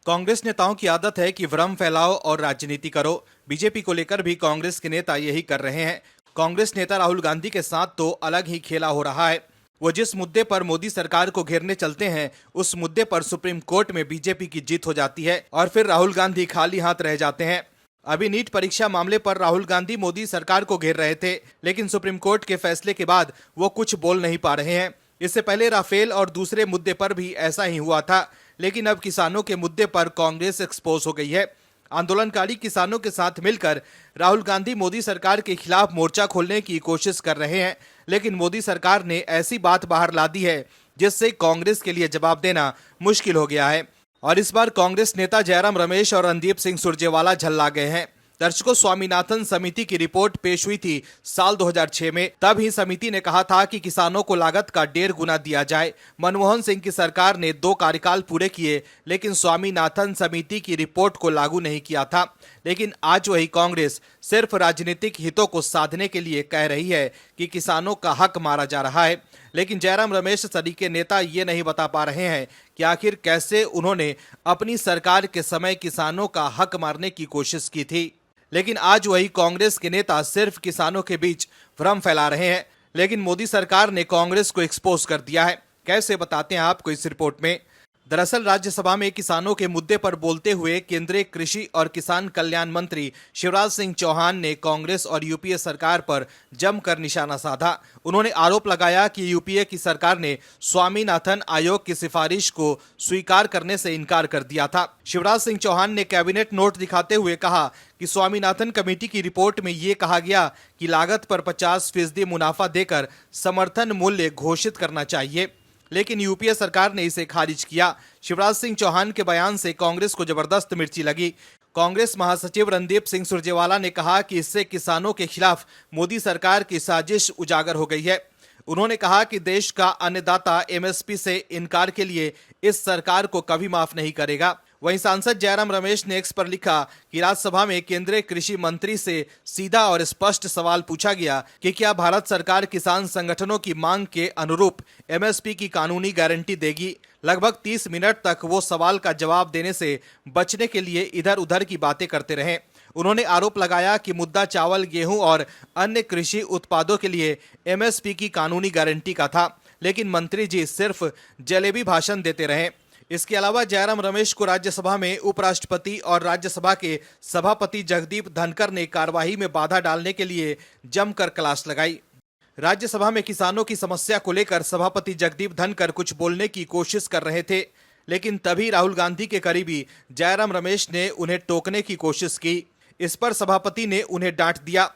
कांग्रेस नेताओं की आदत है कि भ्रम फैलाओ और राजनीति करो। बीजेपी को लेकर भी कांग्रेस के नेता यही कर रहे हैं। कांग्रेस नेता राहुल गांधी के साथ तो अलग ही खेला हो रहा है। वो जिस मुद्दे पर मोदी सरकार को घेरने चलते हैं, उस मुद्दे पर सुप्रीम कोर्ट में बीजेपी की जीत हो जाती है और फिर राहुल गांधी खाली हाथ रह जाते हैं। अभी नीट परीक्षा मामले पर राहुल गांधी मोदी सरकार को घेर रहे थे, लेकिन सुप्रीम कोर्ट के फैसले के बाद वो कुछ बोल नहीं पा रहे हैं। इससे पहले राफेल और दूसरे मुद्दे पर भी ऐसा ही हुआ था, लेकिन अब किसानों के मुद्दे पर कांग्रेस एक्सपोज हो गई है। आंदोलनकारी किसानों के साथ मिलकर राहुल गांधी मोदी सरकार के खिलाफ मोर्चा खोलने की कोशिश कर रहे हैं, लेकिन मोदी सरकार ने ऐसी बात बाहर ला दी है जिससे कांग्रेस के लिए जवाब देना मुश्किल हो गया है। और इस बार कांग्रेस नेता जयराम रमेश और रणदीप सिंह सुरजेवाला झल्ला गए हैं। दर्शकों, स्वामीनाथन समिति की रिपोर्ट पेश हुई थी साल 2006 में। तब ही समिति ने कहा था कि किसानों को लागत का 1.5 गुना दिया जाए। मनमोहन सिंह की सरकार ने 2 कार्यकाल पूरे किए, लेकिन स्वामीनाथन समिति की रिपोर्ट को लागू नहीं किया था। लेकिन आज वही कांग्रेस सिर्फ राजनीतिक हितों को साधने के लिए कह रही है कि किसानों का हक मारा जा रहा है, लेकिन जयराम रमेश सरीके नेता ये नहीं बता पा रहे हैं कि आखिर कैसे उन्होंने अपनी सरकार के समय किसानों का हक मारने की कोशिश की थी। लेकिन आज वही कांग्रेस के नेता सिर्फ किसानों के बीच भ्रम फैला रहे हैं, लेकिन मोदी सरकार ने कांग्रेस को एक्सपोज कर दिया है। कैसे, बताते हैं आपको इस रिपोर्ट में। दरअसल राज्यसभा में किसानों के मुद्दे पर बोलते हुए केंद्रीय कृषि और किसान कल्याण मंत्री शिवराज सिंह चौहान ने कांग्रेस और यूपीए सरकार पर जमकर निशाना साधा। उन्होंने आरोप लगाया कि यूपीए की सरकार ने स्वामीनाथन आयोग की सिफारिश को स्वीकार करने से इनकार कर दिया था। शिवराज सिंह चौहान ने कैबिनेट नोट दिखाते हुए कहा कि स्वामीनाथन कमेटी की रिपोर्ट में ये कहा गया कि लागत पर 50% मुनाफा देकर समर्थन मूल्य घोषित करना चाहिए, लेकिन यूपीए सरकार ने इसे खारिज किया। शिवराज सिंह चौहान के बयान से कांग्रेस को जबरदस्त मिर्ची लगी। कांग्रेस महासचिव रणदीप सिंह सुरजेवाला ने कहा कि इससे किसानों के खिलाफ मोदी सरकार की साजिश उजागर हो गई है। उन्होंने कहा कि देश का अन्नदाता एमएसपी से इनकार के लिए इस सरकार को कभी माफ नहीं करेगा। वहीं सांसद जयराम रमेश ने एक्स पर लिखा कि राज्यसभा में केंद्रीय कृषि मंत्री से सीधा और स्पष्ट सवाल पूछा गया कि क्या भारत सरकार किसान संगठनों की मांग के अनुरूप एमएसपी की कानूनी गारंटी देगी। लगभग 30 मिनट तक वो सवाल का जवाब देने से बचने के लिए इधर उधर की बातें करते रहे। उन्होंने आरोप लगाया कि मुद्दा चावल, गेहूं और अन्य कृषि उत्पादों के लिए एमएसपी की कानूनी गारंटी का था, लेकिन मंत्री जी सिर्फ जलेबी भाषण देते रहे। इसके अलावा जयराम रमेश को राज्यसभा में उपराष्ट्रपति और राज्यसभा के सभापति जगदीप धनखड़ ने कार्यवाही में बाधा डालने के लिए जमकर क्लास लगाई। राज्यसभा में किसानों की समस्या को लेकर सभापति जगदीप धनखड़ कुछ बोलने की कोशिश कर रहे थे, लेकिन तभी राहुल गांधी के करीबी जयराम रमेश ने उन्हें टोकने की कोशिश की। इस पर सभापति ने उन्हें डांट दिया।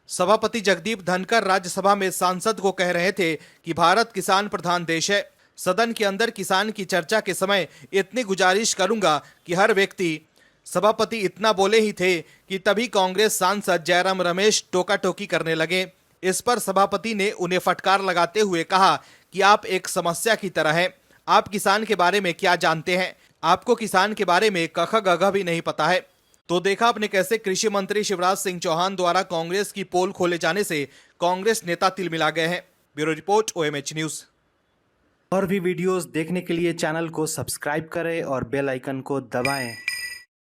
सभापति जगदीप धनखड़ राज्यसभा में सांसद को कह रहे थे कि भारत किसान प्रधान देश है। सदन के अंदर किसान की चर्चा के समय इतनी गुजारिश करूंगा कि हर व्यक्ति, सभापति इतना बोले ही थे कि तभी कांग्रेस सांसद जयराम रमेश टोका टोकी करने लगे। इस पर सभापति ने उन्हें फटकार लगाते हुए कहा कि आप एक समस्या की तरह हैं। आप किसान के बारे में क्या जानते हैं? आपको किसान के बारे में कख गघ भी नहीं पता है। तो देखा आपने कैसे कृषि मंत्री शिवराज सिंह चौहान द्वारा कांग्रेस की पोल खोले जाने से कांग्रेस नेता तिलमिला गए हैं। Bureau report, OMH news. और भी वीडियोस देखने के लिए चैनल को सब्सक्राइब करें और बेल आइकन को दबाएं।